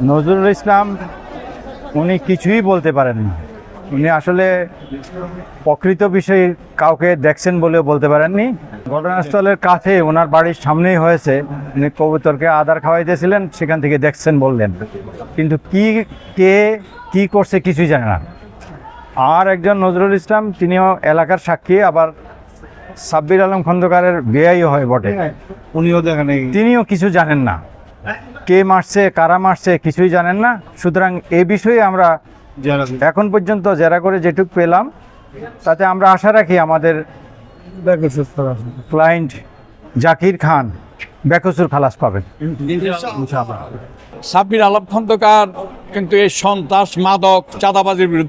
নজরুল ইসলাম উনি কিছুই বলতে পারেননি। উনি আসলে প্রকৃত বিষয়ে কাউকে দেখছেন বলেও বলতে পারেননি। ঘটনাস্থলের কাছে ওনার বাড়ির সামনেই হয়েছে, উনি কবুতরকে আদার খাওয়াইতেছিলেন, সেখান থেকে দেখছেন বললেন, কিন্তু কে কি করছে কিছুই জানে না। আর একজন নজরুল ইসলাম, তিনিও এলাকার সাক্ষী, আবার সাব্বির আলম খন্দকারের বেয়াইও হয় বটে, উনিও দেখেন তিনিও কিছু জানেন না। কে মারছে, কারা মারছে কিছুই জানেন না। সুতরাং এ বিষয়ে আমরা এখন পর্যন্ত জেরা করে যেটুকু পেলাম, তাতে আমরা আশা রাখি আমাদের ক্লায়েন্ট জাকির খান বেকসুর খালাস পাবেন। সাব্বির আলম খন্দকার কিন্তু এই সন্ত্রাস, মাদক, চাঁদাবাজির বিরুদ্ধে